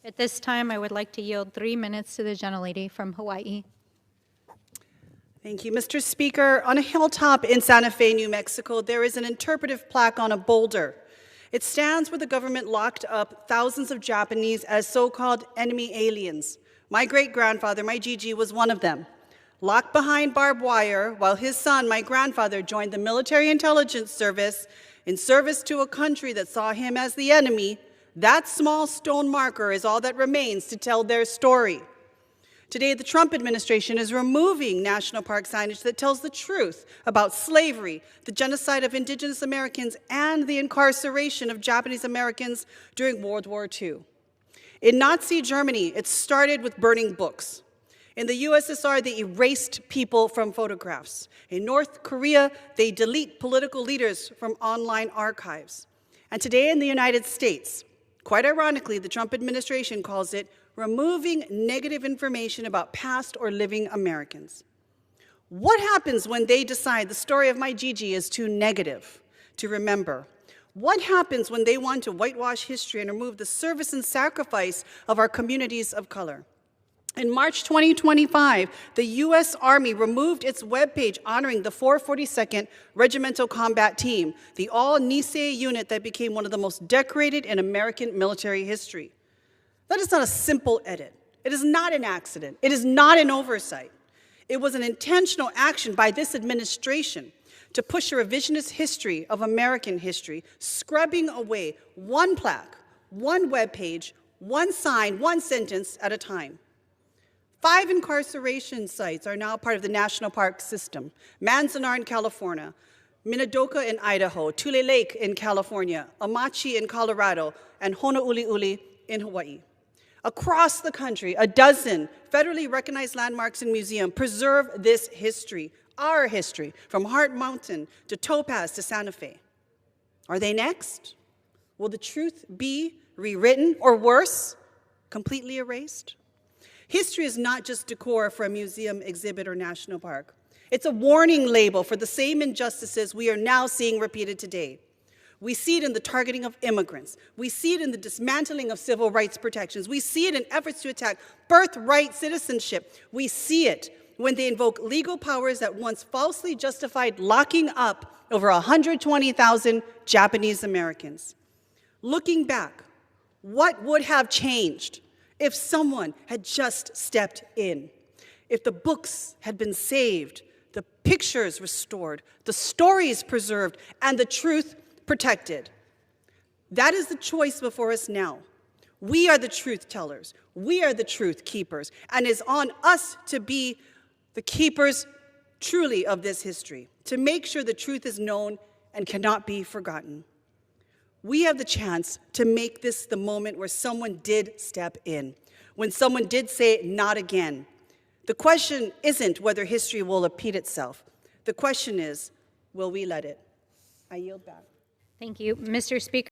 At this time, I would like to yield 3 minutes to the gentlelady from Hawaii. Thank you, Mr. Speaker. On a hilltop in Santa Fe, New Mexico, there is an interpretive plaque on a boulder. It stands where the government locked up thousands of Japanese as so-called enemy aliens. My great-grandfather, my Gigi, was one of them. Locked behind barbed wire while his son, my grandfather, joined the military intelligence service in service to a country that saw him as the enemy. That small stone marker is all that remains to tell their story. Today, the Trump administration is removing national park signage that tells the truth about slavery, the genocide of Indigenous Americans, and the incarceration of Japanese Americans during World War II. In Nazi Germany, it started with burning books. In the USSR, they erased people from photographs. In North Korea, they delete political leaders from online archives. And today in the United States, quite ironically, the Trump administration calls it removing negative information about past or living Americans. What happens when they decide the story of my Gigi is too negative to remember? What happens when they want to whitewash history and remove the service and sacrifice of our communities of color? In March 2025, the U.S. Army removed its webpage honoring the 442nd Regimental Combat Team, the all-Nisei unit that became one of the most decorated in American military history. That is not a simple edit. It is not an accident. It is not an oversight. It was an intentional action by this administration to push a revisionist history of American history, scrubbing away one plaque, one webpage, one sign, one sentence at a time. 5 incarceration sites are now part of the national park system. Manzanar in California, Minidoka in Idaho, Tule Lake in California, Amachi in Colorado, and Honouliuli in Hawaii. Across the country, a dozen federally recognized landmarks and museums preserve this history, our history, from Heart Mountain to Topaz to Santa Fe. Are they next? Will the truth be rewritten, or worse, completely erased? History is not just decor for a museum, exhibit, or national park. It's a warning label for the same injustices we are now seeing repeated today. We see it in the targeting of immigrants. We see it in the dismantling of civil rights protections. We see it in efforts to attack birthright citizenship. We see it when they invoke legal powers that once falsely justified locking up over 120,000 Japanese Americans. Looking back, what would have changed if someone had just stepped in? If the books had been saved, the pictures restored, the stories preserved, and the truth protected. That is the choice before us now. We are the truth tellers. We are the truth keepers. And it's on us to be the keepers truly of this history, to make sure the truth is known and cannot be forgotten. We have the chance to make this the moment where someone did step in, when someone did say, not again. The question isn't whether history will repeat itself. The question is, will we let it? I yield back. Thank you. Mr. Speaker.